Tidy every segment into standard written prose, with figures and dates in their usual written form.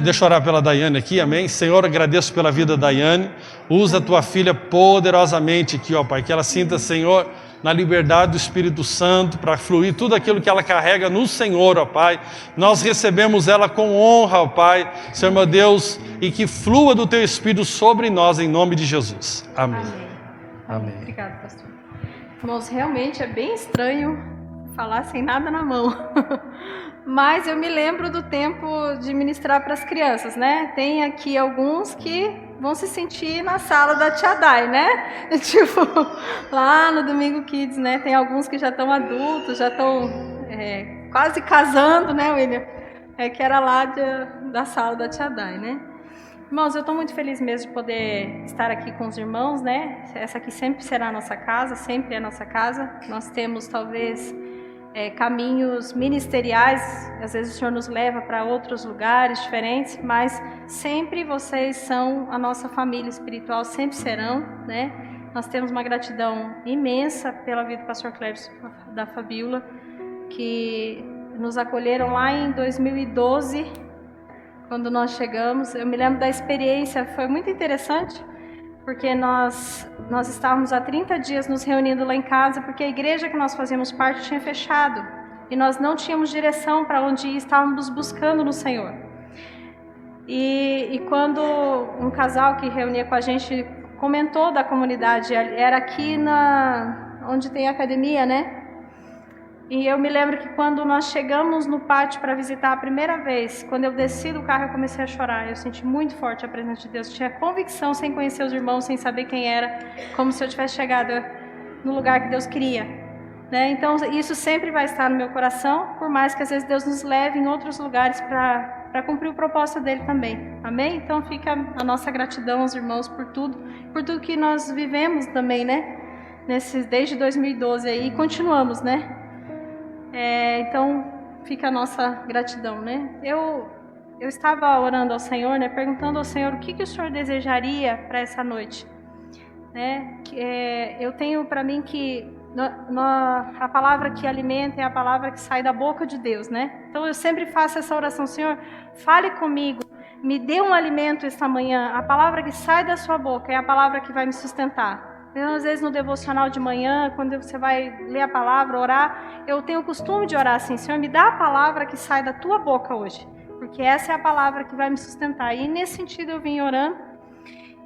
Deixa eu orar pela Daiane aqui, amém? Senhor, agradeço pela vida da Daiane. Usa a tua filha poderosamente aqui, ó Pai. Que ela sinta, Senhor, na liberdade do Espírito Santo, para fluir tudo aquilo que ela carrega no Senhor, ó Pai. Nós recebemos ela com honra, ó Pai, Senhor meu Deus, e que flua do teu Espírito sobre nós, em nome de Jesus. Amém. Amém. Obrigada, pastor. Irmãos, realmente é bem estranho falar sem nada na mão. Mas eu me lembro do tempo de ministrar para as crianças, né? Tem aqui alguns que vão se sentir na sala da Tia Dai, né? Tipo, lá no Domingo Kids, né? Tem alguns que já estão adultos, já estão quase casando, né, William? Que era lá da sala da Tia Dai, né? Irmãos, eu estou muito feliz mesmo de poder estar aqui com os irmãos, né? Essa aqui sempre será a nossa casa, sempre é a nossa casa. Nós temos, talvez, caminhos ministeriais, às vezes o Senhor nos leva para outros lugares diferentes, mas sempre vocês são a nossa família espiritual, sempre serão, né? Nós temos uma gratidão imensa pela vida do pastor Cleves da Fabíola, que nos acolheram lá em 2012, quando nós chegamos. Eu me lembro da experiência, foi muito interessante, porque nós estávamos há 30 dias nos reunindo lá em casa, porque a igreja que nós fazíamos parte tinha fechado, e nós não tínhamos direção para onde ir, estávamos buscando no Senhor. E quando um casal que reunia com a gente comentou da comunidade, era aqui onde tem a academia, né? E eu me lembro que quando nós chegamos no pátio para visitar a primeira vez, quando eu desci do carro eu comecei a chorar. Eu senti muito forte a presença de Deus. Eu tinha convicção, sem conhecer os irmãos, sem saber quem era, como se eu tivesse chegado no lugar que Deus queria, né? Então isso sempre vai estar no meu coração, por mais que às vezes Deus nos leve em outros lugares para cumprir o propósito dele também. Amém? Então fica a nossa gratidão aos irmãos por tudo que nós vivemos também, né? Desde 2012 aí, e continuamos, né? Então fica a nossa gratidão, né? Eu estava orando ao Senhor, né? Perguntando ao Senhor o que o Senhor desejaria para essa noite, né? Eu tenho para mim que a palavra que alimenta é a palavra que sai da boca de Deus, né? Então eu sempre faço essa oração: Senhor, fale comigo, me dê um alimento esta manhã. A palavra que sai da sua boca é a palavra que vai me sustentar. Então, às vezes no devocional de manhã, quando você vai ler a palavra, orar, eu tenho o costume de orar assim: Senhor, me dá a palavra que sai da tua boca hoje, porque essa é a palavra que vai me sustentar. E nesse sentido eu vim orando,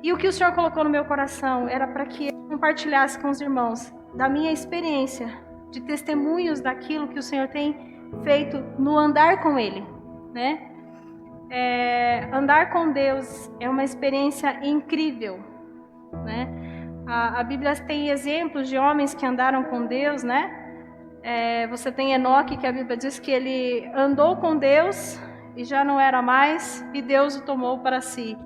e o que o Senhor colocou no meu coração era para que eu compartilhasse com os irmãos da minha experiência, de testemunhos daquilo que o Senhor tem feito no andar com Ele, né? Andar com Deus é uma experiência incrível, né? A Bíblia tem exemplos de homens que andaram com Deus, né? Você tem Enoque, que a Bíblia diz que ele andou com Deus e já não era mais, e Deus o tomou para si,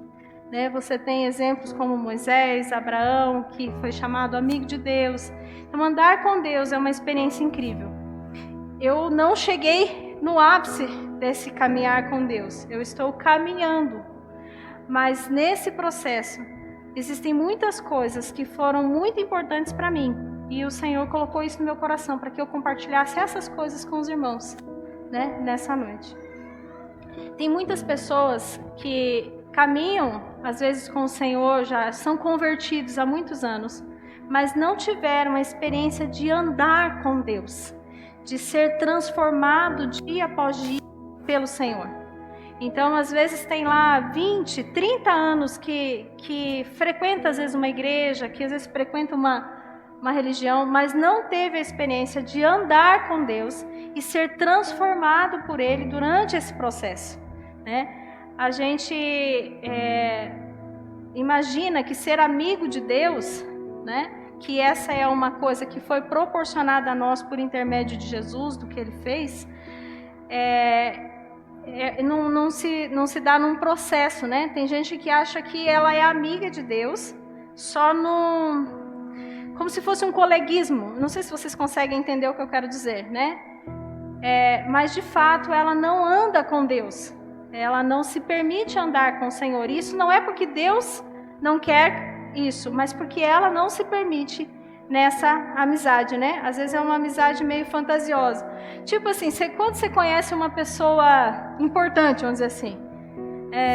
né? Você tem exemplos como Moisés, Abraão, que foi chamado amigo de Deus. Então, andar com Deus é uma experiência incrível. Eu não cheguei no ápice desse caminhar com Deus, eu estou caminhando, mas nesse processo existem muitas coisas que foram muito importantes para mim, e o Senhor colocou isso no meu coração para que eu compartilhasse essas coisas com os irmãos, né, nessa noite. Tem muitas pessoas que caminham, às vezes, com o Senhor, já são convertidos há muitos anos, mas não tiveram a experiência de andar com Deus, de ser transformado dia após dia pelo Senhor. Então, às vezes tem lá 20, 30 anos que frequenta às vezes uma igreja, que às vezes frequenta uma religião, mas não teve a experiência de andar com Deus e ser transformado por Ele durante esse processo, né? A gente imagina que ser amigo de Deus, né? Que essa é uma coisa que foi proporcionada a nós por intermédio de Jesus, do que Ele fez, não se dá num processo, né? Tem gente que acha que ela é amiga de Deus só como se fosse um coleguismo. Não sei se vocês conseguem entender o que eu quero dizer, né? Mas de fato ela não anda com Deus, ela não se permite andar com o Senhor. Isso não é porque Deus não quer isso, mas porque ela não se permite nessa amizade, né? Às vezes é uma amizade meio fantasiosa. Tipo assim, quando você conhece uma pessoa importante, vamos dizer assim,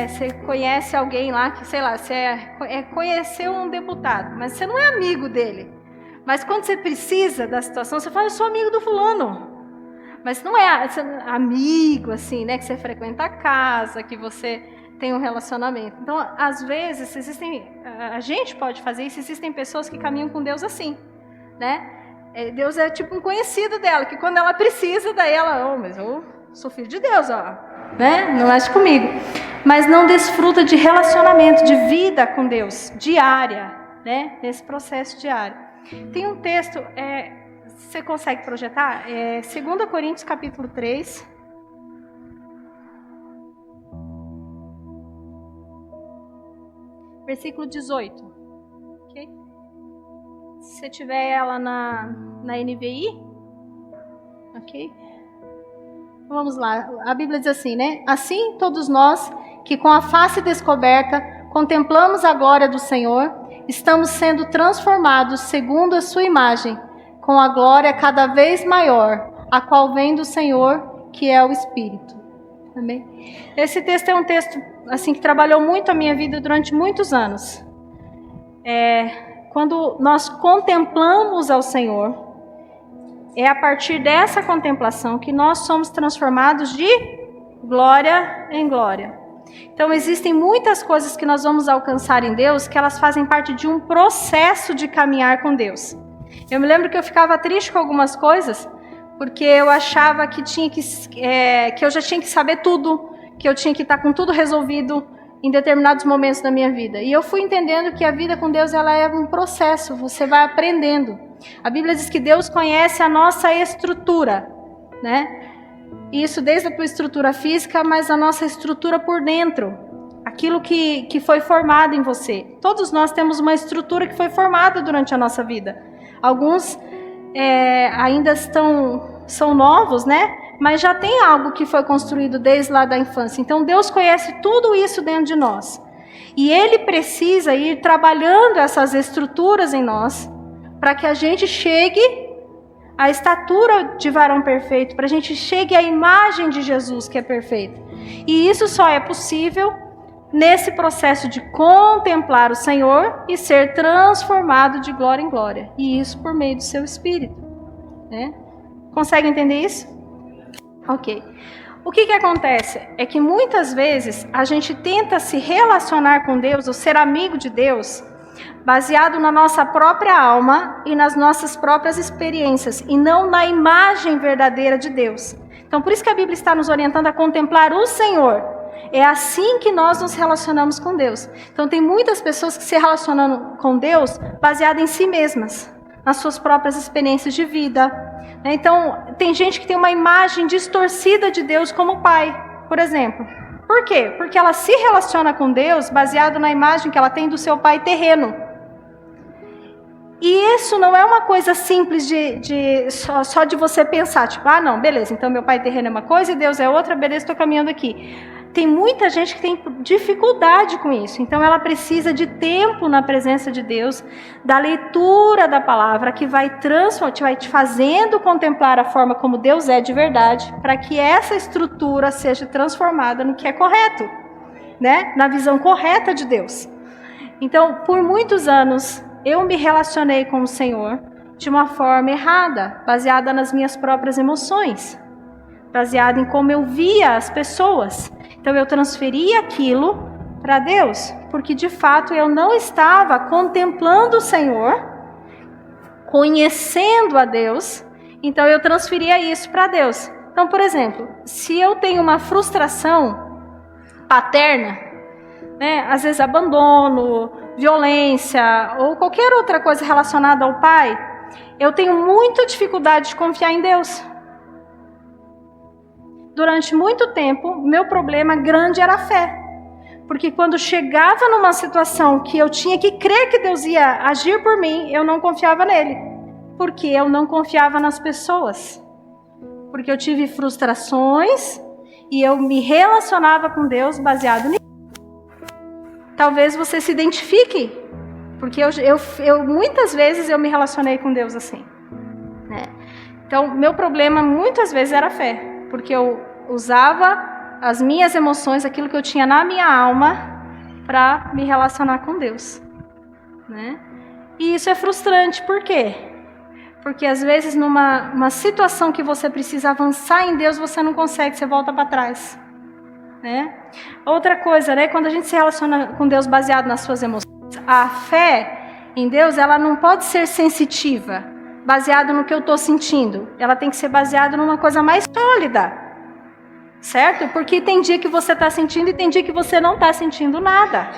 você conhece alguém lá que, sei lá, você conheceu um deputado, mas você não é amigo dele. Mas quando você precisa da situação, você fala, eu sou amigo do fulano. Mas não é amigo, assim, né? Que você frequenta a casa, que você tem um relacionamento. Então, às vezes, a gente pode fazer isso, existem pessoas que caminham com Deus assim, né? Deus é tipo um conhecido dela, que quando ela precisa, daí ela, mas eu sou filho de Deus, ó, né? Não mexe comigo. Mas não desfruta de relacionamento, de vida com Deus, diária, né? Nesse processo diário. Tem um texto, você consegue projetar? 2 Coríntios capítulo 3. Versículo 18. Ok? Se você tiver ela na NVI. Ok? Vamos lá. A Bíblia diz assim, né? Assim todos nós que com a face descoberta contemplamos a glória do Senhor, estamos sendo transformados segundo a sua imagem, com a glória cada vez maior, a qual vem do Senhor, que é o Espírito. Amém? Esse texto é um texto assim que trabalhou muito a minha vida durante muitos anos. Quando nós contemplamos ao Senhor, é a partir dessa contemplação que nós somos transformados de glória em glória. Então existem muitas coisas que nós vamos alcançar em Deus que elas fazem parte de um processo de caminhar com Deus. Eu me lembro que eu ficava triste com algumas coisas, porque eu achava que eu já tinha que saber tudo, que eu tinha que estar com tudo resolvido em determinados momentos da minha vida. E eu fui entendendo que a vida com Deus ela é um processo, você vai aprendendo. A Bíblia diz que Deus conhece a nossa estrutura, né? Isso desde a tua estrutura física, mas a nossa estrutura por dentro. Aquilo que foi formado em você. Todos nós temos uma estrutura que foi formada durante a nossa vida. Alguns ainda são novos, né? Mas já tem algo que foi construído desde lá da infância. Então Deus conhece tudo isso dentro de nós. E Ele precisa ir trabalhando essas estruturas em nós para que a gente chegue à estatura de varão perfeito, para a gente chegue à imagem de Jesus que é perfeito. E isso só é possível nesse processo de contemplar o Senhor e ser transformado de glória em glória. E isso por meio do seu Espírito, né? Consegue entender isso? Ok. O que acontece é que muitas vezes a gente tenta se relacionar com Deus ou ser amigo de Deus baseado na nossa própria alma e nas nossas próprias experiências e não na imagem verdadeira de Deus. Então por isso que a Bíblia está nos orientando a contemplar o Senhor. É assim que nós nos relacionamos com Deus. Então tem muitas pessoas que se relacionam com Deus baseadas em si mesmas, nas suas próprias experiências de vida. Então, tem gente que tem uma imagem distorcida de Deus como pai, por exemplo. Por quê? Porque ela se relaciona com Deus baseado na imagem que ela tem do seu pai terreno. E isso não é uma coisa simples só de você pensar, tipo, não, beleza, então meu pai terreno é uma coisa e Deus é outra, beleza, estou caminhando aqui. Tem muita gente que tem dificuldade com isso, então ela precisa de tempo na presença de Deus, da leitura da palavra, que vai te fazendo contemplar a forma como Deus é de verdade, para que essa estrutura seja transformada no que é correto, né? Na visão correta de Deus. Então, por muitos anos, eu me relacionei com o Senhor de uma forma errada, baseada nas minhas próprias emoções, baseada em como eu via as pessoas. Então eu transferia aquilo para Deus, porque de fato eu não estava contemplando o Senhor, conhecendo a Deus, então eu transferia isso para Deus. Então, por exemplo, se eu tenho uma frustração paterna, né, às vezes abandono, violência ou qualquer outra coisa relacionada ao pai, eu tenho muita dificuldade de confiar em Deus. Durante muito tempo, meu problema grande era a fé. Porque quando chegava numa situação que eu tinha que crer que Deus ia agir por mim, eu não confiava nele. Porque eu não confiava nas pessoas. Porque eu tive frustrações e eu me relacionava com Deus baseado nisso. Talvez você se identifique. Porque eu muitas vezes eu me relacionei com Deus assim. Né? Então, meu problema muitas vezes era a fé. Porque eu usava as minhas emoções, aquilo que eu tinha na minha alma, para me relacionar com Deus, né? E isso é frustrante, por quê? Porque às vezes numa situação que você precisa avançar em Deus, você não consegue, você volta para trás, né? Outra coisa, né? Quando a gente se relaciona com Deus baseado nas suas emoções, a fé em Deus, ela não pode ser sensitiva, baseado no que eu estou sentindo. Ela tem que ser baseada numa coisa mais sólida, certo? Porque tem dia que você está sentindo e tem dia que você não está sentindo nada.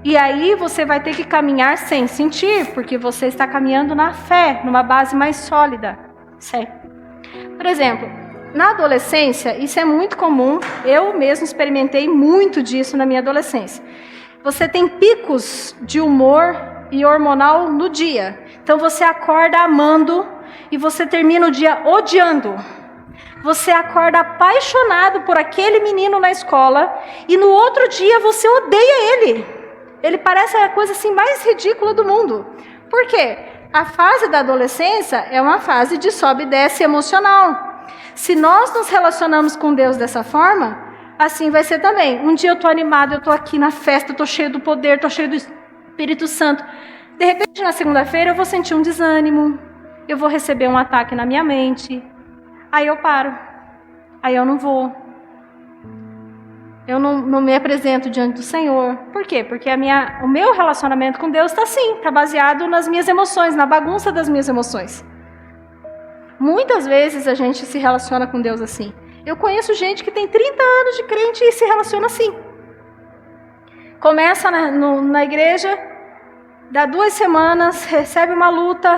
E aí você vai ter que caminhar sem sentir, porque você está caminhando na fé, numa base mais sólida, certo? Por exemplo, na adolescência, isso é muito comum, eu mesmo experimentei muito disso na minha adolescência. Você tem picos de humor e hormonal no dia. Então você acorda amando e você termina o dia odiando. Você acorda apaixonado por aquele menino na escola e no outro dia você odeia ele. Ele parece a coisa assim mais ridícula do mundo. Por quê? A fase da adolescência é uma fase de sobe e desce emocional. Se nós nos relacionamos com Deus dessa forma, assim vai ser também. Um dia eu estou animado, eu estou aqui na festa, eu estou cheio do poder, estou cheio do Espírito Santo. De repente, na segunda-feira, eu vou sentir um desânimo, eu vou receber um ataque na minha mente. Aí eu paro, aí eu não vou. Eu não me apresento diante do Senhor. Por quê? Porque o meu relacionamento com Deus está assim, está baseado nas minhas emoções, na bagunça das minhas emoções. Muitas vezes a gente se relaciona com Deus assim. Eu conheço gente que tem 30 anos de crente e se relaciona assim. Começa na igreja, dá 2 semanas, recebe uma luta,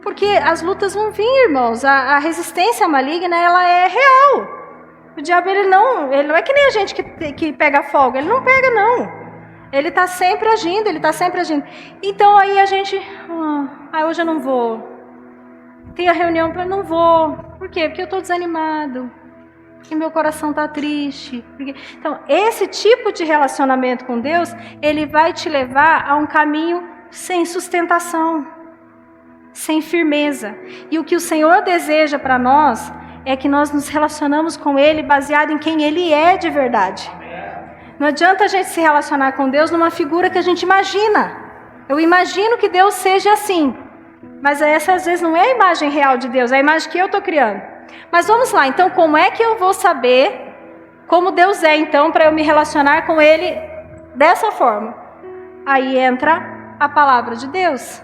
porque as lutas vão vir, irmãos. A resistência maligna, ela é real. O diabo, ele não é que nem a gente que pega folga, ele não pega, não. Ele está sempre agindo, Então aí a gente, hoje eu não vou. Tem a reunião, eu não vou. Por quê? Porque eu estou desanimado. Porque meu coração está triste. Então, esse tipo de relacionamento com Deus, ele vai te levar a um caminho sem sustentação, sem firmeza. E o que o Senhor deseja para nós é que nós nos relacionamos com Ele baseado em quem Ele é de verdade. Não adianta a gente se relacionar com Deus numa figura que a gente imagina. Eu imagino que Deus seja assim. Mas essa às vezes não é a imagem real de Deus, é a imagem que eu estou criando. Mas vamos lá, então como é que eu vou saber como Deus é, então, para eu me relacionar com Ele dessa forma? Aí entra a palavra de Deus,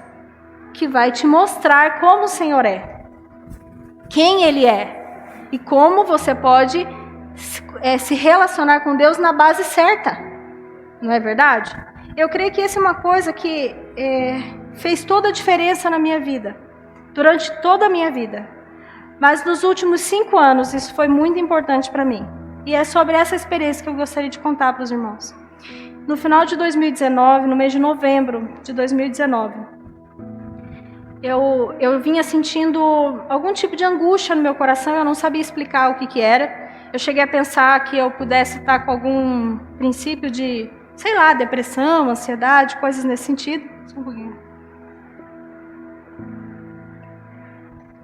que vai te mostrar como o Senhor é, quem Ele é. E como você pode se relacionar com Deus na base certa. Não é verdade? Eu creio que essa é uma coisa que fez toda a diferença na minha vida. Durante toda a minha vida. Mas nos últimos 5 anos, isso foi muito importante para mim. E é sobre essa experiência que eu gostaria de contar para os irmãos. No final de 2019, no mês de novembro de 2019... Eu vinha sentindo algum tipo de angústia no meu coração, eu não sabia explicar o que era. Eu cheguei a pensar que eu pudesse estar com algum princípio de, sei lá, depressão, ansiedade, coisas nesse sentido. Só um pouquinho.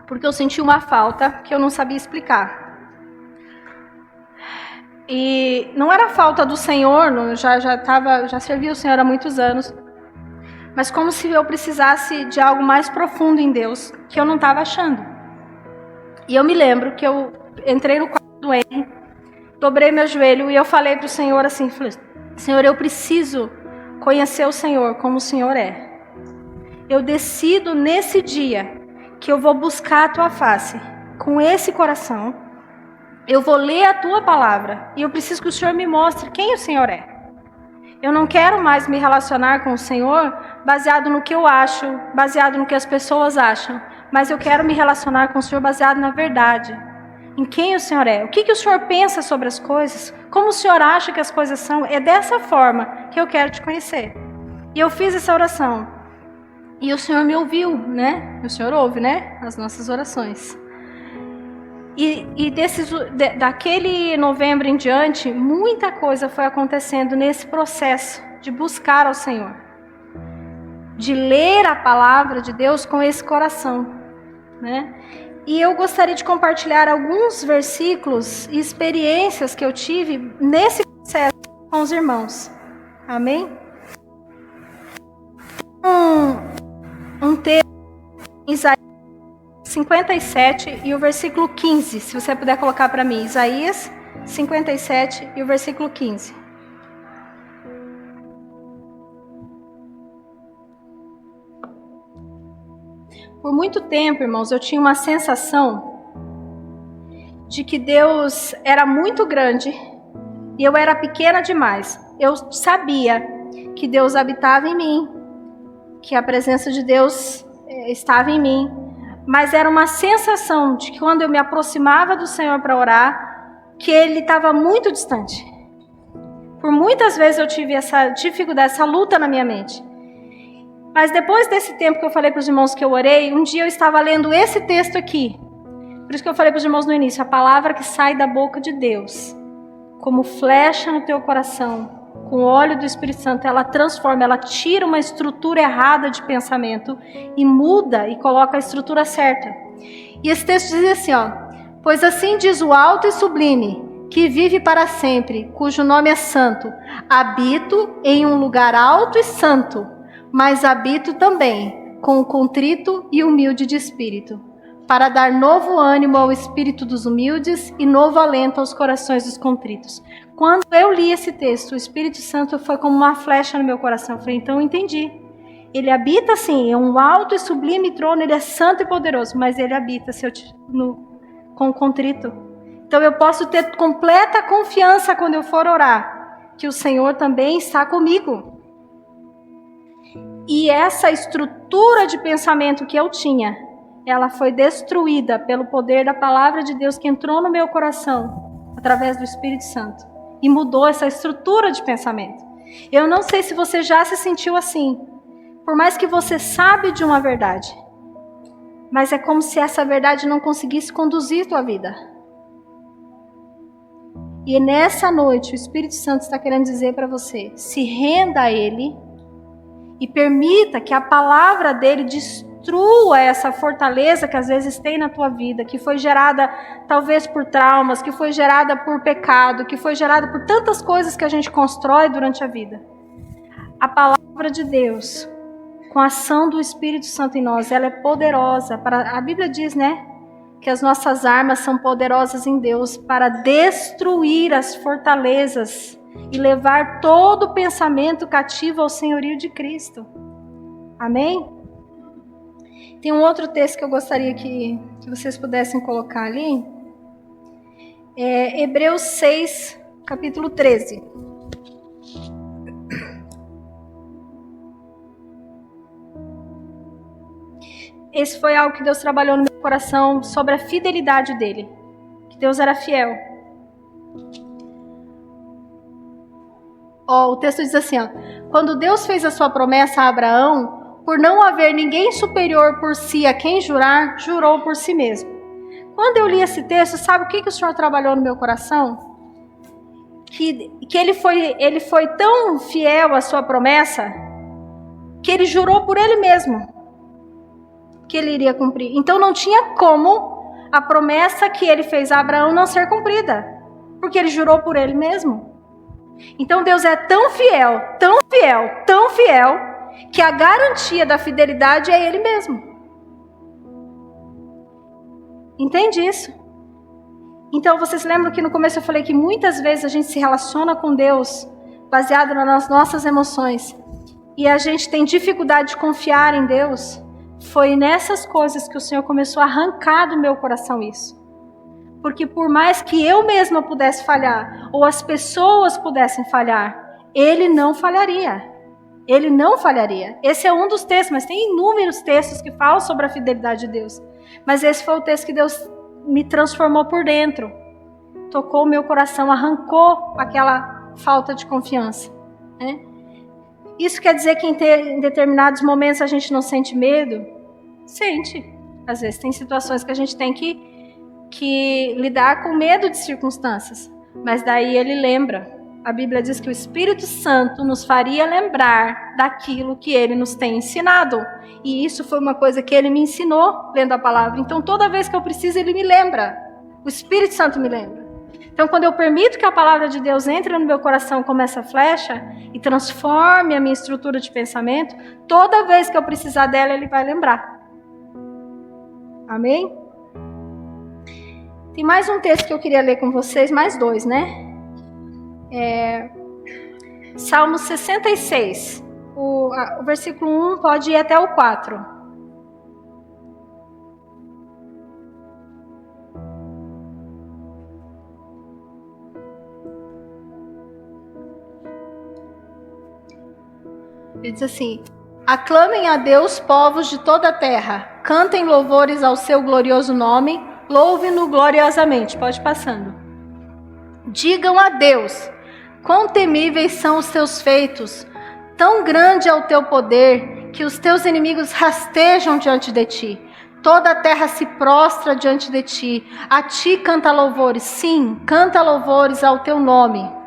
Porque eu senti uma falta que eu não sabia explicar. E não era falta do Senhor, já servia o Senhor há muitos anos. Mas como se eu precisasse de algo mais profundo em Deus, que eu não estava achando. E eu me lembro que eu entrei no quarto do Henry, dobrei meu joelho e eu falei para o Senhor assim, Senhor, eu preciso conhecer o Senhor como o Senhor é. Eu decido nesse dia que eu vou buscar a Tua face, com esse coração, eu vou ler a Tua palavra e eu preciso que o Senhor me mostre quem o Senhor é. Eu não quero mais me relacionar com o Senhor baseado no que eu acho, baseado no que as pessoas acham, mas eu quero me relacionar com o Senhor baseado na verdade, em quem o Senhor é, o que o Senhor pensa sobre as coisas, como o Senhor acha que as coisas são. É dessa forma que eu quero te conhecer. E eu fiz essa oração, e o Senhor me ouviu, né? O Senhor ouve, né? As nossas orações. E daquele novembro em diante, muita coisa foi acontecendo nesse processo de buscar ao Senhor. De ler a palavra de Deus com esse coração, né? E eu gostaria de compartilhar alguns versículos e experiências que eu tive nesse processo com os irmãos. Amém? Um texto em Isaías 57 e o versículo 15. Se você puder colocar para mim. Isaías 57 e o versículo 15. Por muito tempo, irmãos, eu tinha uma sensação de que Deus era muito grande e eu era pequena demais. Eu sabia que Deus habitava em mim, que a presença de Deus estava em mim, mas era uma sensação de que quando eu me aproximava do Senhor para orar, que Ele estava muito distante. Por muitas vezes eu tive essa dificuldade, essa luta na minha mente. Mas depois desse tempo que eu falei para os irmãos que eu orei, um dia eu estava lendo esse texto aqui. Por isso que eu falei para os irmãos no início, a palavra que sai da boca de Deus, como flecha no teu coração, com o óleo do Espírito Santo, ela transforma, ela tira uma estrutura errada de pensamento e muda e coloca a estrutura certa. E esse texto diz assim, ó: pois assim diz o alto e sublime, que vive para sempre, cujo nome é santo, habito em um lugar alto e santo, mas habito também com o contrito e humilde de espírito, para dar novo ânimo ao espírito dos humildes e novo alento aos corações dos contritos. Quando eu li esse texto, o Espírito Santo foi como uma flecha no meu coração. Eu falei, então eu entendi. Ele habita sim, é um alto e sublime trono, ele é santo e poderoso, mas ele habita com o contrito. Então eu posso ter completa confiança quando eu for orar, que o Senhor também está comigo. E essa estrutura de pensamento que eu tinha, ela foi destruída pelo poder da palavra de Deus que entrou no meu coração, através do Espírito Santo, e mudou essa estrutura de pensamento. Eu não sei se você já se sentiu assim, por mais que você sabe de uma verdade, mas é como se essa verdade não conseguisse conduzir tua vida. E nessa noite, o Espírito Santo está querendo dizer para você, se renda a Ele, e permita que a palavra dele destrua essa fortaleza que às vezes tem na tua vida, que foi gerada talvez por traumas, que foi gerada por pecado, que foi gerada por tantas coisas que a gente constrói durante a vida. A palavra de Deus, com a ação do Espírito Santo em nós, ela é poderosa. A Bíblia diz, né, que as nossas armas são poderosas em Deus para destruir as fortalezas e levar todo pensamento cativo ao senhorio de Cristo. Amém? Tem um outro texto que eu gostaria que vocês pudessem colocar ali. Hebreus 6, capítulo 13. Esse foi algo que Deus trabalhou no meu coração sobre a fidelidade dele. Que Deus era fiel. O texto diz assim, ó: quando Deus fez a sua promessa a Abraão, por não haver ninguém superior por si a quem jurar, jurou por si mesmo. Quando eu li esse texto, sabe o que o Senhor trabalhou no meu coração? Que ele foi tão fiel à sua promessa, que ele jurou por ele mesmo, que ele iria cumprir. Então não tinha como a promessa que ele fez a Abraão não ser cumprida, porque ele jurou por ele mesmo. Então Deus é tão fiel, tão fiel, tão fiel, que a garantia da fidelidade é Ele mesmo. Entende isso? Então vocês lembram que no começo eu falei que muitas vezes a gente se relaciona com Deus baseado nas nossas emoções e a gente tem dificuldade de confiar em Deus? Foi nessas coisas que o Senhor começou a arrancar do meu coração isso. Porque por mais que eu mesma pudesse falhar, ou as pessoas pudessem falhar, Ele não falharia. Ele não falharia. Esse é um dos textos, mas tem inúmeros textos que falam sobre a fidelidade de Deus. Mas esse foi o texto que Deus me transformou por dentro. Tocou o meu coração, arrancou aquela falta de confiança. Né? Isso quer dizer que em determinados momentos a gente não sente medo? Sente. Às vezes tem situações que a gente tem que lidar com medo de circunstâncias. Mas daí ele lembra a Bíblia diz que o Espírito Santo nos faria lembrar daquilo que ele nos tem ensinado. E isso foi uma coisa que ele me ensinou lendo a palavra. Então, toda vez que eu preciso, ele me lembra. O Espírito Santo me lembra. Então, quando eu permito que a palavra de Deus entre no meu coração como essa flecha e transforme a minha estrutura de pensamento, toda vez que eu precisar dela, ele vai lembrar. Amém? Tem mais um texto que eu queria ler com vocês, mais dois, né? Salmo 66. O versículo 1 pode ir até o 4. Ele diz assim: aclamem a Deus, povos de toda a terra, cantem louvores ao seu glorioso nome, louvem-no gloriosamente. Pode ir passando. Digam a Deus, quão temíveis são os teus feitos, tão grande é o teu poder, que os teus inimigos rastejam diante de ti. Toda a terra se prostra diante de ti, a ti canta louvores, sim, canta louvores ao teu nome.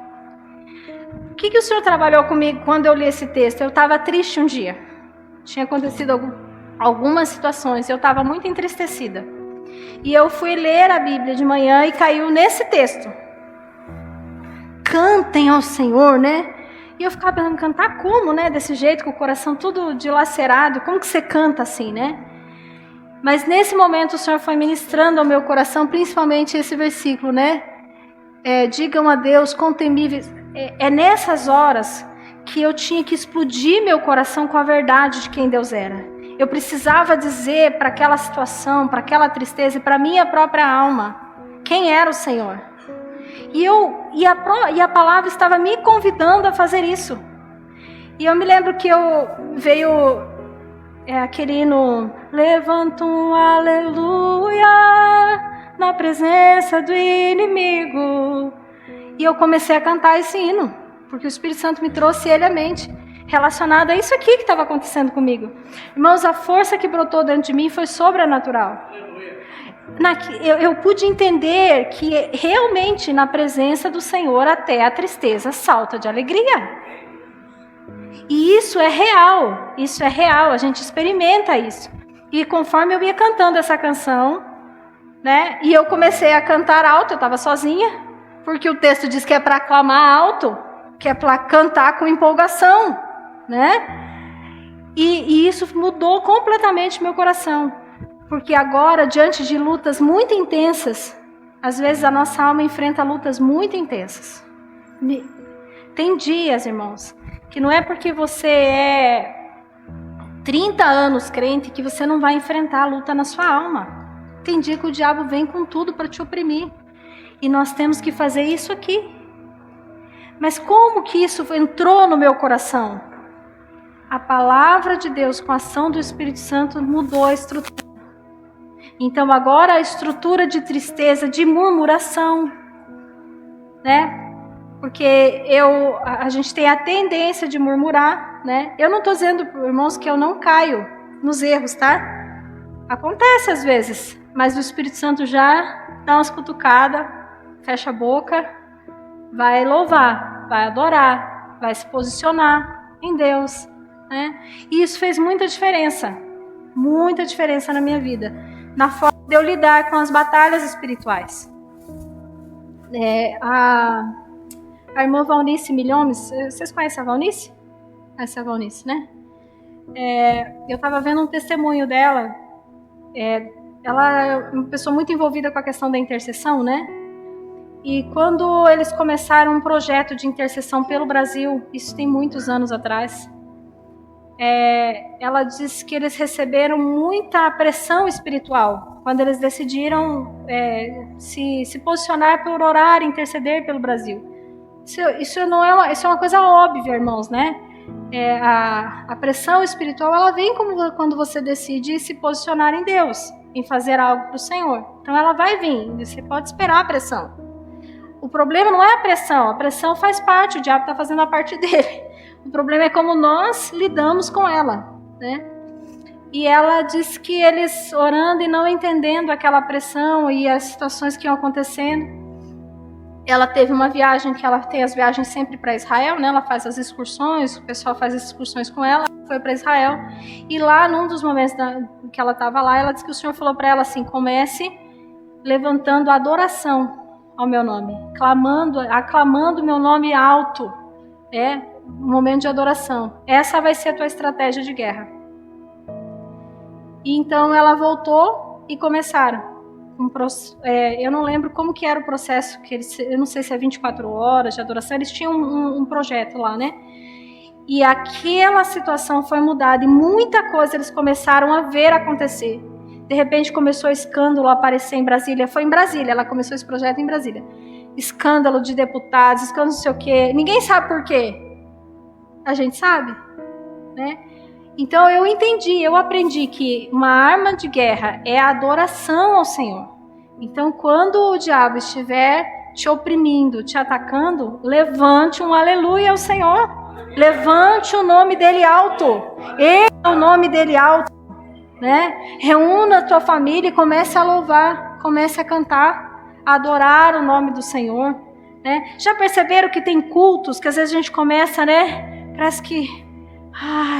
O que o Senhor trabalhou comigo quando eu li esse texto? Eu estava triste um dia. Tinha acontecido algumas situações, eu estava muito entristecida. E eu fui ler a Bíblia de manhã e caiu nesse texto. Cantem ao Senhor, né? E eu ficava pensando, cantar como, né? Desse jeito, com o coração tudo dilacerado. Como que você canta assim, né? Mas nesse momento o Senhor foi ministrando ao meu coração, principalmente esse versículo, né? Digam a Deus, quão temíveis. É nessas horas que eu tinha que explodir meu coração com a verdade de quem Deus era. Eu precisava dizer para aquela situação, para aquela tristeza e para a minha própria alma quem era o Senhor. E a palavra estava me convidando a fazer isso. E eu me lembro que veio aquele hino, levanta um aleluia na presença do inimigo. E eu comecei a cantar esse hino, porque o Espírito Santo me trouxe ele à mente, relacionado a isso aqui que estava acontecendo comigo. Irmãos, a força que brotou dentro de mim foi sobrenatural. Eu pude entender que realmente na presença do Senhor até a tristeza salta de alegria. E isso é real, a gente experimenta isso. E conforme eu ia cantando essa canção, né, e eu comecei a cantar alto, eu estava sozinha, porque o texto diz que é para clamar alto, que é para cantar com empolgação, né? E isso mudou completamente meu coração, porque agora, diante de lutas muito intensas, às vezes a nossa alma enfrenta lutas muito intensas. Tem dias, irmãos, que não é porque você é 30 anos crente que você não vai enfrentar a luta na sua alma. Tem dia que o diabo vem com tudo para te oprimir. E nós temos que fazer isso aqui. Mas como que isso entrou no meu coração? A palavra de Deus com a ação do Espírito Santo mudou a estrutura. Então agora a estrutura de tristeza, de murmuração, né? Porque a gente tem a tendência de murmurar, né? Eu não estou dizendo, irmãos, que eu não caio nos erros, tá? Acontece às vezes, mas o Espírito Santo já dá umas cutucadas, fecha a boca, vai louvar, vai adorar, vai se posicionar em Deus, né? E isso fez muita diferença na minha vida, na forma de eu lidar com as batalhas espirituais. A irmã Valnice Milhomes, vocês conhecem a Valnice? Essa é a Valnice, né? Eu estava vendo um testemunho dela. Ela é uma pessoa muito envolvida com a questão da intercessão, né? E quando eles começaram um projeto de intercessão pelo Brasil, isso tem muitos anos atrás, ela disse que eles receberam muita pressão espiritual quando eles decidiram se posicionar por orar e interceder pelo Brasil. Isso é uma coisa óbvia, irmãos, né? A pressão espiritual, ela vem quando você decide se posicionar em Deus, em fazer algo para o Senhor. Então ela vai vir, você pode esperar a pressão. O problema não é a pressão faz parte, o diabo está fazendo a parte dele. O problema é como nós lidamos com ela, né? E ela diz que eles orando e não entendendo aquela pressão e as situações que iam acontecendo, ela teve uma viagem, que ela tem as viagens sempre para Israel, né? Ela faz as excursões, o pessoal faz as excursões com ela, foi para Israel. E lá, num dos momentos que ela estava lá, ela disse que o Senhor falou para ela assim: comece levantando adoração ao meu nome, aclamando meu nome alto, um momento de adoração. Essa vai ser a tua estratégia de guerra. E então ela voltou e começaram. Eu não lembro como que era o processo, eu não sei se é 24 horas de adoração, eles tinham um projeto lá, né? E aquela situação foi mudada e muita coisa eles começaram a ver acontecer. De repente começou escândalo a aparecer em Brasília. Foi em Brasília, ela começou esse projeto em Brasília. Escândalo de deputados, escândalo não sei o quê. Ninguém sabe por quê. A gente sabe, né? Então eu aprendi que uma arma de guerra é a adoração ao Senhor. Então quando o diabo estiver te oprimindo, te atacando, levante um aleluia ao Senhor. Levante o nome dele alto. Ele é o nome dele alto. Né? Reúna a tua família e comece a louvar, comece a cantar, a adorar o nome do Senhor, né? Já perceberam que tem cultos que às vezes a gente começa, né? Parece que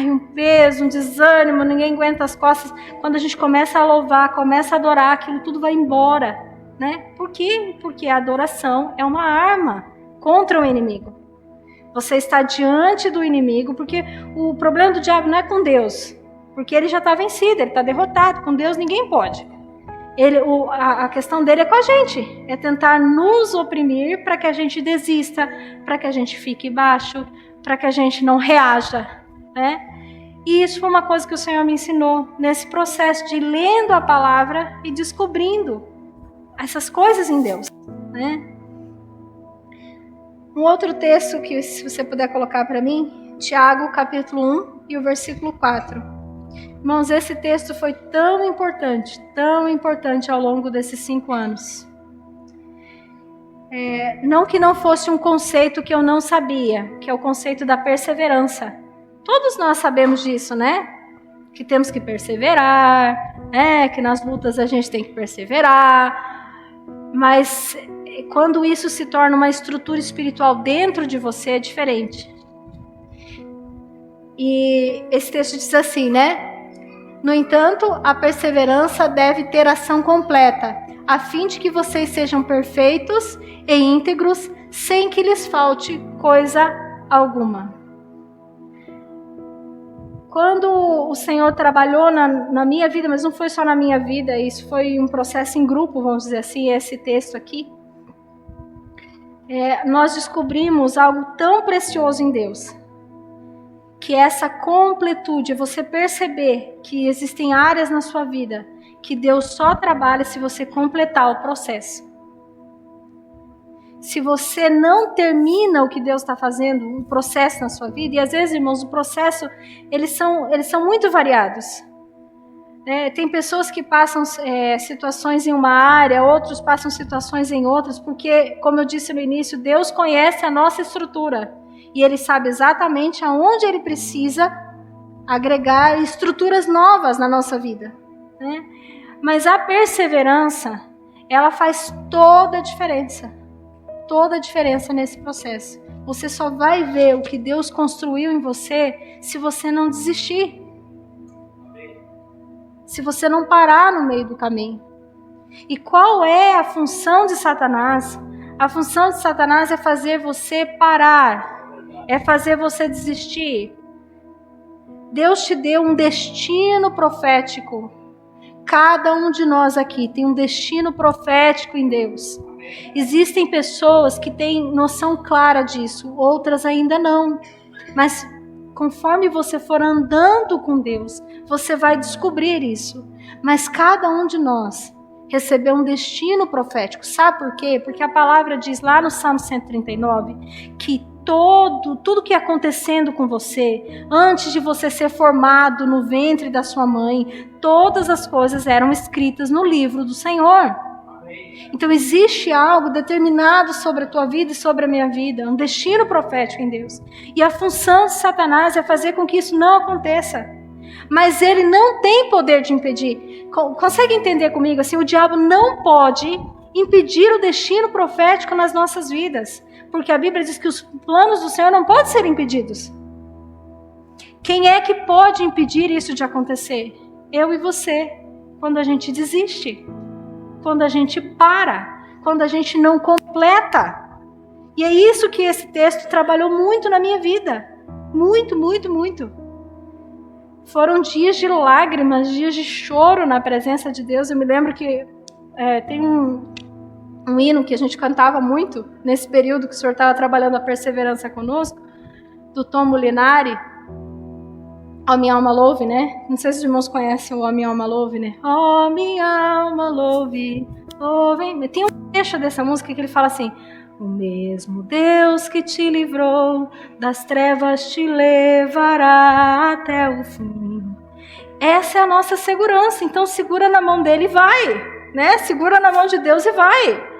um peso, um desânimo, ninguém aguenta as costas. Quando a gente começa a louvar, começa a adorar, aquilo tudo vai embora, né? Por quê? Porque a adoração é uma arma contra o inimigo. Você está diante do inimigo, porque o problema do diabo não é com Deus. Porque ele já está vencido, ele está derrotado. Com Deus ninguém pode. A questão dele é com a gente. É tentar nos oprimir para que a gente desista, para que a gente fique baixo, para que a gente não reaja, né? E isso foi uma coisa que o Senhor me ensinou nesse processo de lendo a palavra e descobrindo essas coisas em Deus, né? Um outro texto que se você puder colocar para mim, Tiago capítulo 1 e o versículo 4. Irmãos, esse texto foi tão importante ao longo desses 5 anos. Não que não fosse um conceito que eu não sabia, que é o conceito da perseverança. Todos nós sabemos disso, né? Que temos que perseverar, que nas lutas a gente tem que perseverar. Mas quando isso se torna uma estrutura espiritual dentro de você, é diferente. E esse texto diz assim, né? No entanto, a perseverança deve ter ação completa, a fim de que vocês sejam perfeitos e íntegros, sem que lhes falte coisa alguma. Quando o Senhor trabalhou na minha vida, mas não foi só na minha vida, isso foi um processo em grupo, vamos dizer assim, esse texto aqui, nós descobrimos algo tão precioso em Deus. Que essa completude, você perceber que existem áreas na sua vida que Deus só trabalha se você completar o processo. Se você não termina o que Deus está fazendo, um processo na sua vida, e às vezes, irmãos, o processo, eles são muito variados. Tem pessoas que passam situações em uma área, outros passam situações em outras, porque, como eu disse no início, Deus conhece a nossa estrutura. E Ele sabe exatamente aonde Ele precisa agregar estruturas novas na nossa vida, né? Mas a perseverança, ela faz toda a diferença nesse processo. Você só vai ver o que Deus construiu em você se você não desistir. Se você não parar no meio do caminho. E qual é a função de Satanás? A função de Satanás é fazer você parar. É fazer você desistir. Deus te deu um destino profético. Cada um de nós aqui tem um destino profético em Deus. Existem pessoas que têm noção clara disso, outras ainda não. Mas conforme você for andando com Deus, você vai descobrir isso. Mas cada um de nós recebeu um destino profético. Sabe por quê? Porque a palavra diz lá no Salmo 139 que tudo que ia acontecendo com você, antes de você ser formado no ventre da sua mãe, todas as coisas eram escritas no livro do Senhor. Então existe algo determinado sobre a tua vida e sobre a minha vida, um destino profético em Deus. E a função de Satanás é fazer com que isso não aconteça. Mas ele não tem poder de impedir. Consegue entender comigo assim? O diabo não pode impedir o destino profético nas nossas vidas. Porque a Bíblia diz que os planos do Senhor não podem ser impedidos. Quem é que pode impedir isso de acontecer? Eu e você. Quando a gente desiste. Quando a gente para. Quando a gente não completa. E é isso que esse texto trabalhou muito na minha vida. Muito, muito, muito. Foram dias de lágrimas, dias de choro na presença de Deus. Eu me lembro que tem um hino que a gente cantava muito nesse período que o Senhor estava trabalhando a perseverança conosco, do Tom Molinari, Ó Minha Alma Louve, né? Não sei se os irmãos conhecem o Ó Minha Alma Louve, né? Ó minha alma louve, louve. Tem um trecho dessa música que ele fala assim: o mesmo Deus que te livrou das trevas te levará até o fim. Essa é a nossa segurança. Então segura na mão dele e vai, né? Segura na mão de Deus e vai.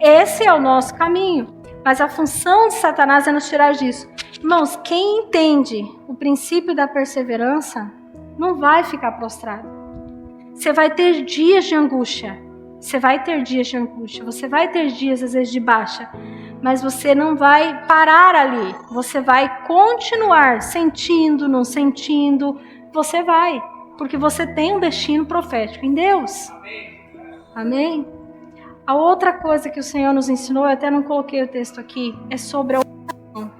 Esse é o nosso caminho. Mas a função de Satanás é nos tirar disso. Irmãos, quem entende o princípio da perseverança não vai ficar prostrado. Você vai ter dias de angústia. Você vai ter dias de angústia. Você vai ter dias, às vezes, de baixa. Mas você não vai parar ali. Você vai continuar sentindo, não sentindo. Você vai. Porque você tem um destino profético em Deus. Amém? A outra coisa que o Senhor nos ensinou, eu até não coloquei o texto aqui, é sobre a oração.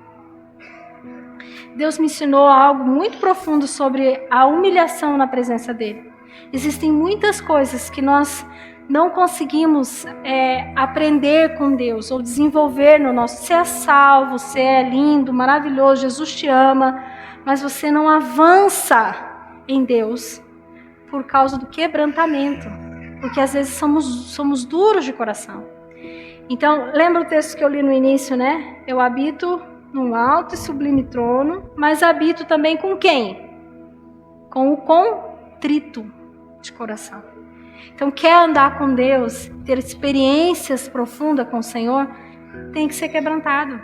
Deus me ensinou algo muito profundo sobre a humilhação na presença dele. Existem muitas coisas que nós não conseguimos aprender com Deus ou desenvolver no nosso. Você é salvo, você é lindo, maravilhoso, Jesus te ama, mas você não avança em Deus por causa do quebrantamento, porque às vezes somos duros de coração. Então, lembra o texto que eu li no início, né? Eu habito num alto e sublime trono, mas habito também com quem? Com o contrito de coração. Então, quer andar com Deus, ter experiências profundas com o Senhor, tem que ser quebrantado.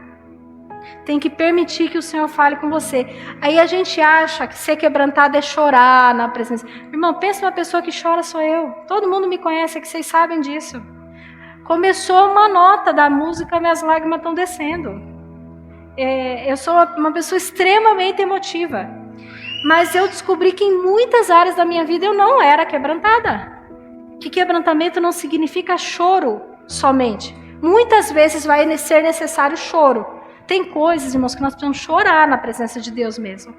Tem que permitir que o Senhor fale com você. Aí a gente acha que ser quebrantado é chorar na presença. Irmão, pensa uma pessoa que chora, sou eu. Todo mundo me conhece, é que vocês sabem disso. Começou uma nota da música, minhas lágrimas estão descendo. Eu sou uma pessoa extremamente emotiva. Mas eu descobri que em muitas áreas da minha vida eu não era quebrantada. Que quebrantamento não significa choro somente. Muitas vezes vai ser necessário choro. Tem coisas, irmãos, que nós precisamos chorar na presença de Deus mesmo.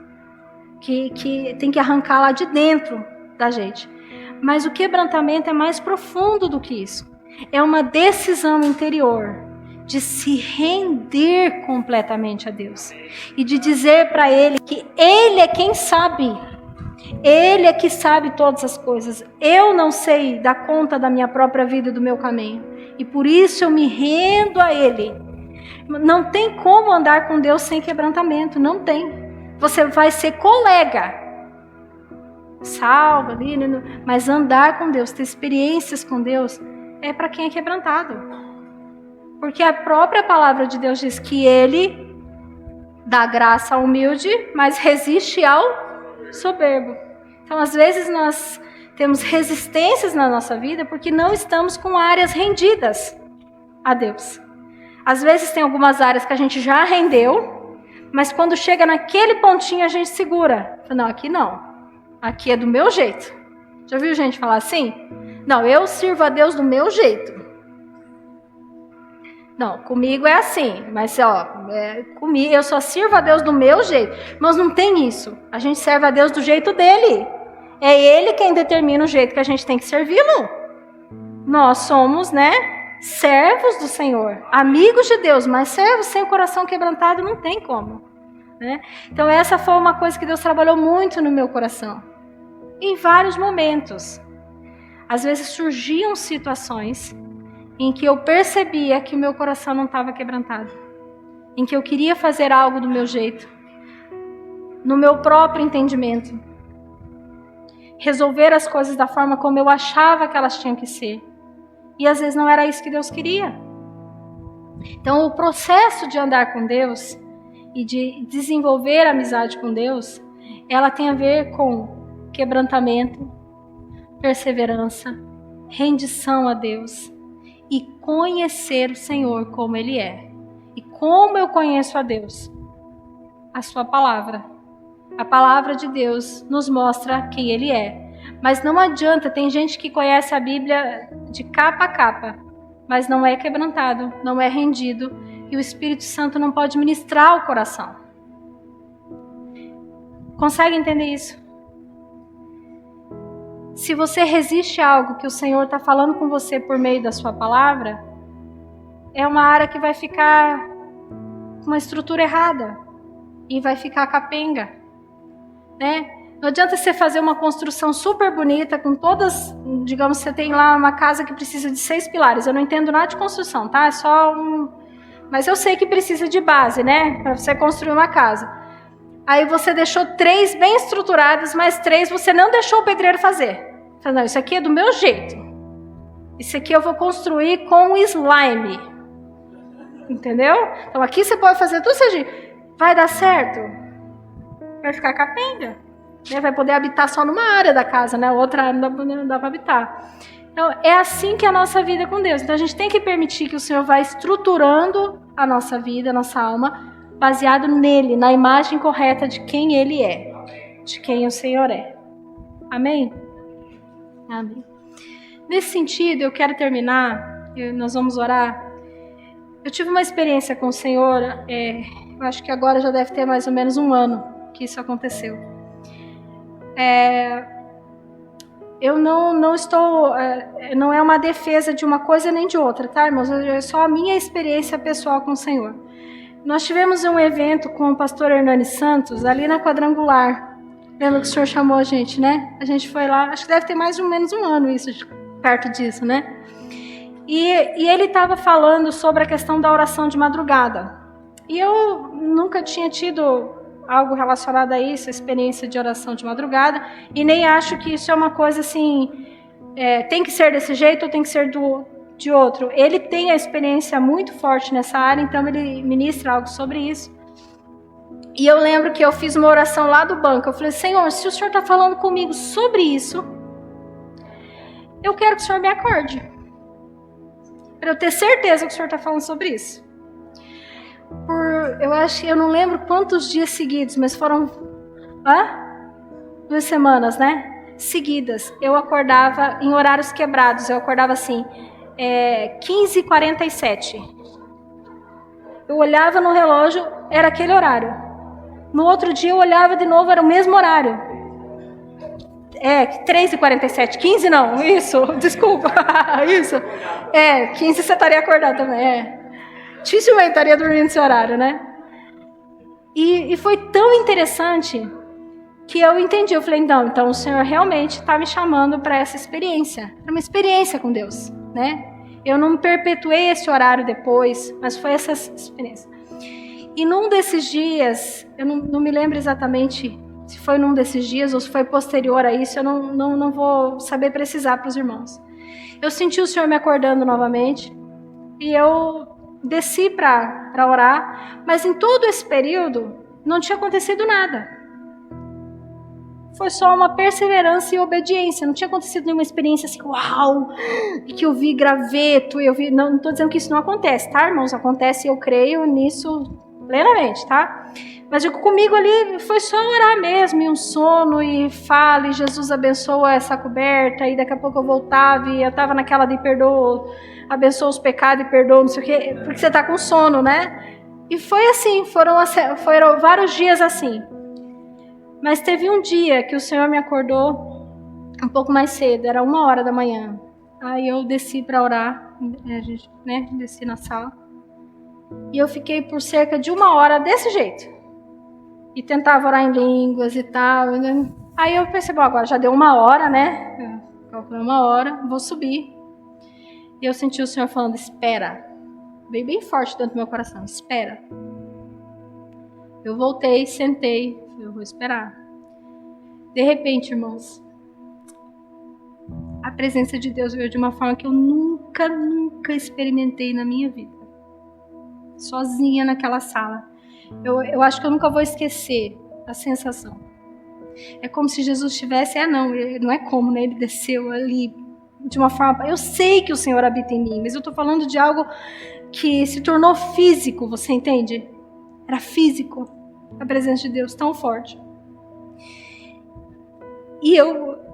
Que tem que arrancar lá de dentro da gente. Mas o quebrantamento é mais profundo do que isso. É uma decisão interior de se render completamente a Deus. E de dizer para Ele que Ele é quem sabe. Ele é que sabe todas as coisas. Eu não sei dar conta da minha própria vida e do meu caminho. E por isso eu me rendo a Ele. Não tem como andar com Deus sem quebrantamento. Não tem. Você vai ser colega. Salva ali, mas andar com Deus, ter experiências com Deus, é para quem é quebrantado. Porque a própria palavra de Deus diz que Ele dá graça ao humilde, mas resiste ao soberbo. Então, às vezes, nós temos resistências na nossa vida porque não estamos com áreas rendidas a Deus. Às vezes, tem algumas áreas que a gente já rendeu, mas quando chega naquele pontinho, a gente segura. Não, aqui não. Aqui é do meu jeito. Já viu gente falar assim? Não, eu sirvo a Deus do meu jeito. Não, comigo é assim, mas comigo eu só sirvo a Deus do meu jeito. Mas não tem isso. A gente serve a Deus do jeito dele. É Ele quem determina o jeito que a gente tem que servi-lo. Nós somos, servos do Senhor, amigos de Deus, mas servos sem o coração quebrantado não tem como. Né? Então essa foi uma coisa que Deus trabalhou muito no meu coração. Em vários momentos. Às vezes surgiam situações em que eu percebia que o meu coração não estava quebrantado. Em que eu queria fazer algo do meu jeito. No meu próprio entendimento. Resolver as coisas da forma como eu achava que elas tinham que ser. E às vezes não era isso que Deus queria. Então o processo de andar com Deus e de desenvolver amizade com Deus, ela tem a ver com quebrantamento, perseverança, rendição a Deus e conhecer o Senhor como Ele é. E como eu conheço a Deus? A sua palavra. A palavra de Deus nos mostra quem Ele é. Mas não adianta, tem gente que conhece a Bíblia de capa a capa, mas não é quebrantado, não é rendido, e o Espírito Santo não pode ministrar o coração. Consegue entender isso? Se você resiste a algo que o Senhor está falando com você por meio da sua palavra, é uma área que vai ficar com uma estrutura errada e vai ficar capenga, né? Não adianta você fazer uma construção super bonita com todas, digamos, você tem lá uma casa que precisa de 6 pilares. Eu não entendo nada de construção, tá? É só mas eu sei que precisa de base, né? Para você construir uma casa. Aí você deixou 3 bem estruturadas, mas 3 você não deixou o pedreiro fazer. Você falou, não, isso aqui é do meu jeito. Isso aqui eu vou construir com slime. Entendeu? Então aqui você pode fazer tudo isso. Vai dar certo? Vai ficar capenga. Vai poder habitar só numa área da casa, né? Outra área não dá para habitar. Então, é assim que é a nossa vida com Deus. Então, a gente tem que permitir que o Senhor vá estruturando a nossa vida, a nossa alma, baseado nele, na imagem correta de quem Ele é, de quem o Senhor é. Amém? Amém. Nesse sentido, eu quero terminar, nós vamos orar. Eu tive uma experiência com o Senhor, eu acho que agora já deve ter mais ou menos 1 ano que isso aconteceu. Eu não estou, não é uma defesa de uma coisa nem de outra, tá, irmãos? É só a minha experiência pessoal com o Senhor. Nós tivemos um evento com o pastor Hernani Santos, ali na Quadrangular. Lembra que o senhor chamou a gente, né? A gente foi lá, acho que deve ter mais ou menos 1 ano isso, perto disso, né? E ele estava falando sobre a questão da oração de madrugada. E eu nunca tinha tido algo relacionado a isso, a experiência de oração de madrugada, e nem acho que isso é uma coisa assim, tem que ser desse jeito ou tem que ser de outro. Ele tem a experiência muito forte nessa área, então ele ministra algo sobre isso. E eu lembro que eu fiz uma oração lá do banco, eu falei, Senhor, se o Senhor está falando comigo sobre isso, eu quero que o Senhor me acorde, para eu ter certeza que o Senhor está falando sobre isso. Eu não lembro quantos dias seguidos, mas foram 2 semanas, né? Seguidas. Eu acordava em horários quebrados. Eu acordava assim, 15h47. Eu olhava no relógio, era aquele horário. No outro dia eu olhava de novo, era o mesmo horário. 3h47. 15 não, isso, desculpa. Isso. 15 você estaria acordado também, Dificilmente estaria dormindo nesse horário, né? E foi tão interessante que eu entendi. Eu falei, então o Senhor realmente está me chamando para essa experiência. Para uma experiência com Deus, né? Eu não perpetuei esse horário depois, mas foi essa experiência. E num desses dias, eu não me lembro exatamente se foi num desses dias ou se foi posterior a isso, eu não vou saber precisar para os irmãos. Eu senti o Senhor me acordando novamente e eu desci para orar, mas em todo esse período não tinha acontecido nada. Foi só uma perseverança e obediência, não tinha acontecido nenhuma experiência assim, uau, que eu vi graveto, não estou dizendo que isso não acontece, tá, irmãos? Acontece, eu creio nisso plenamente, tá? Mas comigo ali foi só orar mesmo, e um sono, e fala, e Jesus abençoa essa coberta, e daqui a pouco eu voltava, e eu estava naquela de perdoa, abençoa os pecados e perdoa, não sei o quê, porque você está com sono, né? E foi assim, foram vários dias assim. Mas teve um dia que o Senhor me acordou um pouco mais cedo, era 1h da manhã. Aí eu desci para orar, né? Desci na sala. E eu fiquei por cerca de 1 hora desse jeito. E tentava orar em línguas e tal. Né? Aí eu pensei, bom, agora já deu 1 hora, né? Calculei 1 hora, vou subir. E eu senti o Senhor falando, espera. Veio bem forte dentro do meu coração, espera. Eu voltei, sentei, eu vou esperar. De repente, irmãos, a presença de Deus veio de uma forma que eu nunca experimentei na minha vida. Sozinha naquela sala. Eu acho que eu nunca vou esquecer a sensação. É como se Jesus estivesse, não é como, né? Ele desceu ali, de uma forma... Eu sei que o Senhor habita em mim, mas eu estou falando de algo que se tornou físico, você entende? Era físico, a presença de Deus tão forte. E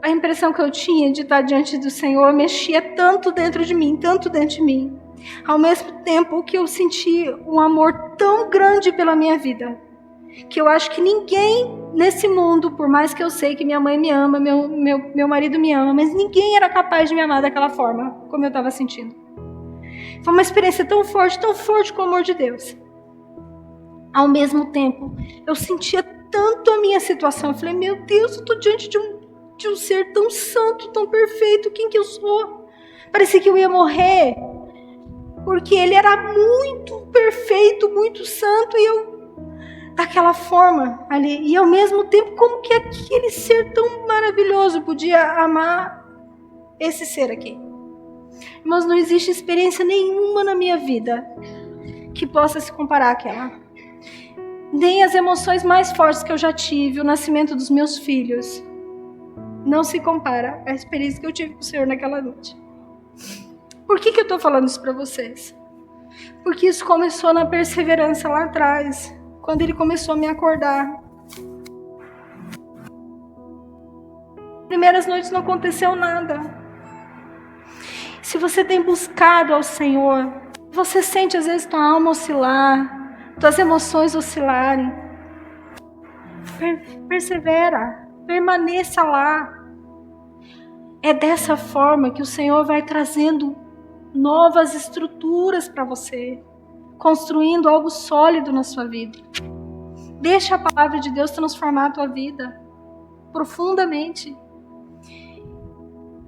a impressão que eu tinha de estar diante do Senhor mexia tanto dentro de mim, tanto dentro de mim. Ao mesmo tempo que eu senti um amor tão grande pela minha vida, que eu acho que ninguém nesse mundo, por mais que eu sei que minha mãe me ama, meu marido me ama, mas ninguém era capaz de me amar daquela forma, como eu estava sentindo. Foi uma experiência tão forte com o amor de Deus. Ao mesmo tempo, eu sentia tanto a minha situação. Eu falei, meu Deus, eu estou diante de um ser tão santo, tão perfeito. Quem que eu sou? Parecia que eu ia morrer. Porque ele era muito perfeito, muito santo. E eu, daquela forma ali. E ao mesmo tempo, como que aquele ser tão maravilhoso podia amar esse ser aqui? Mas não existe experiência nenhuma na minha vida que possa se comparar àquela. Nem as emoções mais fortes que eu já tive, o nascimento dos meus filhos, não se compara à experiência que eu tive com o Senhor naquela noite. Por que eu estou falando isso para vocês? Porque isso começou na perseverança lá atrás, quando Ele começou a me acordar. Primeiras noites não aconteceu nada. Se você tem buscado ao Senhor, você sente às vezes tua alma oscilar, tuas emoções oscilarem. Persevera, permaneça lá. É dessa forma que o Senhor vai trazendo novas estruturas para você, construindo algo sólido na sua vida. Deixa a palavra de Deus transformar a tua vida profundamente.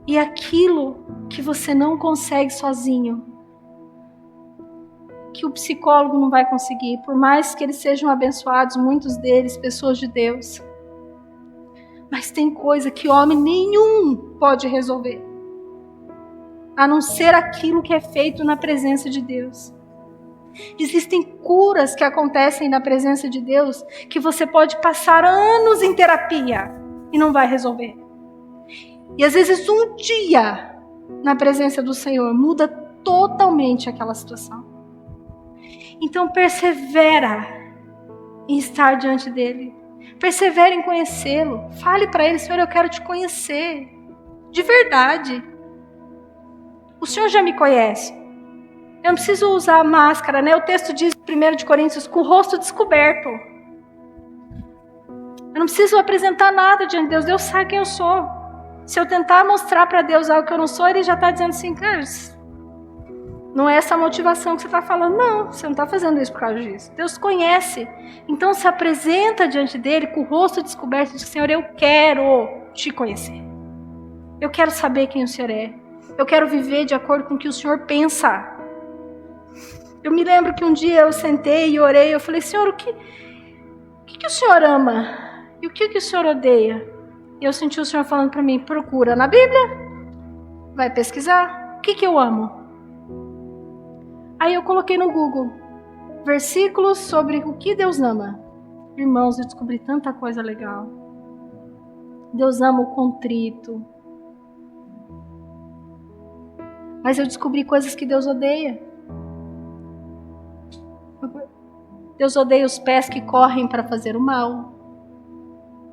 E aquilo que você não consegue sozinho, que o psicólogo não vai conseguir, por mais que eles sejam abençoados, muitos deles, pessoas de Deus. Mas tem coisa que homem nenhum pode resolver, a não ser aquilo que é feito na presença de Deus. Existem curas que acontecem na presença de Deus, que você pode passar anos em terapia e não vai resolver. E às vezes um dia na presença do Senhor muda totalmente aquela situação. Então persevera em estar diante dele. Persevera em conhecê-lo. Fale para ele, Senhor, eu quero te conhecer. De verdade. O Senhor já me conhece. Eu não preciso usar máscara, né? O texto diz, 1 Coríntios, com o rosto descoberto. Eu não preciso apresentar nada diante de Deus. Deus sabe quem eu sou. Se eu tentar mostrar para Deus algo que eu não sou, Ele já está dizendo assim, cara, não é essa a motivação que você está falando. Não, você não está fazendo isso por causa disso. Deus conhece. Então se apresenta diante dele com o rosto descoberto e diz, Senhor, eu quero te conhecer. Eu quero saber quem o Senhor é. Eu quero viver de acordo com o que o Senhor pensa. Eu me lembro que um dia eu sentei e orei. Eu falei, Senhor, o que o Senhor ama? E o que o Senhor odeia? E eu senti o Senhor falando para mim, procura na Bíblia. Vai pesquisar. O que eu amo? Aí eu coloquei no Google, versículos sobre o que Deus ama. Irmãos, eu descobri tanta coisa legal. Deus ama o contrito. Mas eu descobri coisas que Deus odeia. Deus odeia os pés que correm para fazer o mal.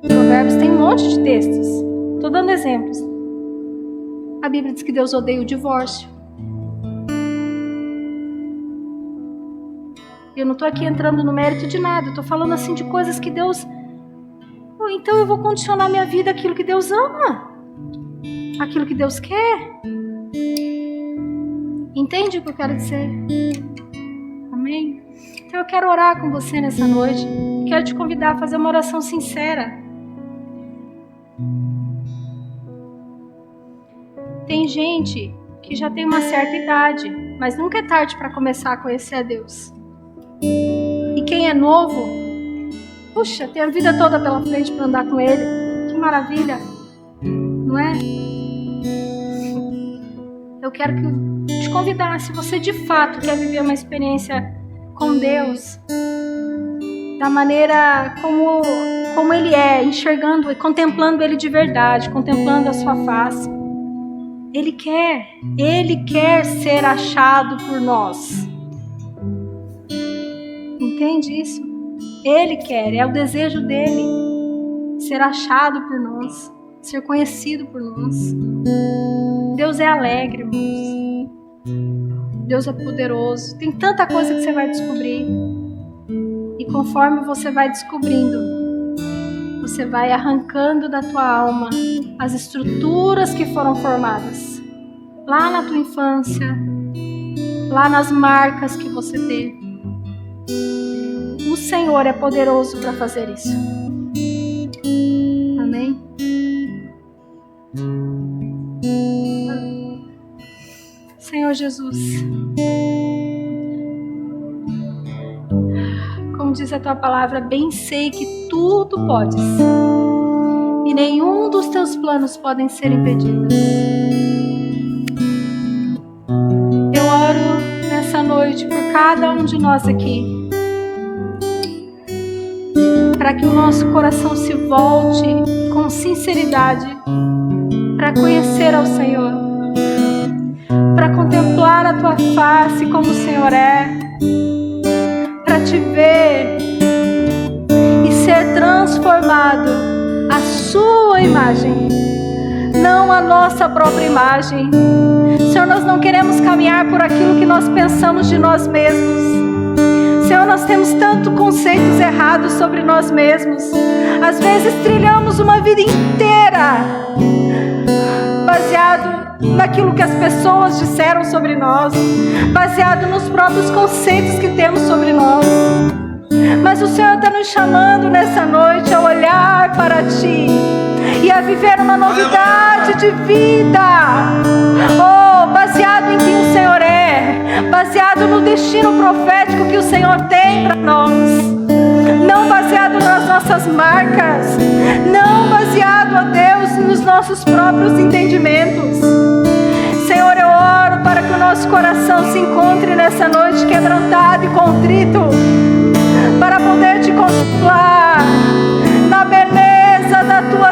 Provérbios tem um monte de textos. Estou dando exemplos. A Bíblia diz que Deus odeia o divórcio. Eu não estou aqui entrando no mérito de nada. Estou falando assim de coisas que Deus... Então eu vou condicionar minha vida àquilo que Deus ama. Aquilo que Deus quer. Entende o que eu quero dizer? Amém? Então eu quero orar com você nessa noite. Quero te convidar a fazer uma oração sincera. Tem gente que já tem uma certa idade, mas nunca é tarde para começar a conhecer a Deus. E quem é novo, puxa, tem a vida toda pela frente para andar com Ele. Que maravilha, não é? Eu quero te convidar, se você de fato quer viver uma experiência com Deus, da maneira como Ele é, enxergando e contemplando Ele de verdade, contemplando a sua face. Ele quer ser achado por nós. Entende isso? Ele quer, é o desejo dele, ser achado por nós, ser conhecido por nós. Deus é alegre, irmãos. Deus é poderoso. Tem tanta coisa que você vai descobrir. E conforme você vai descobrindo, você vai arrancando da tua alma as estruturas que foram formadas lá na tua infância, lá nas marcas que você teve. O Senhor é poderoso para fazer isso. Amém? Senhor Jesus, como diz a tua palavra, bem sei que tudo podes e nenhum dos teus planos podem ser impedidos. Eu oro nessa noite por cada um de nós aqui, para que o nosso coração se volte com sinceridade para conhecer ao Senhor, para contemplar a tua face como o Senhor é, para te ver e ser transformado à sua imagem, não a nossa própria imagem. Senhor, nós não queremos caminhar por aquilo que nós pensamos de nós mesmos. Senhor, nós temos tantos conceitos errados sobre nós mesmos. Às vezes trilhamos uma vida inteira baseado naquilo que as pessoas disseram sobre nós, baseado nos próprios conceitos que temos sobre nós. Mas o Senhor está nos chamando nessa noite a olhar para Ti e a viver uma novidade de vida. Oh, baseado em quem o Senhor é, baseado no destino profético que o Senhor tem para nós. Não baseado nas nossas marcas, não baseado, ó Deus, nos nossos próprios entendimentos. Senhor, eu oro para que o nosso coração se encontre nessa noite quebrantado e contrito, para poder Te contemplar na beleza da Tua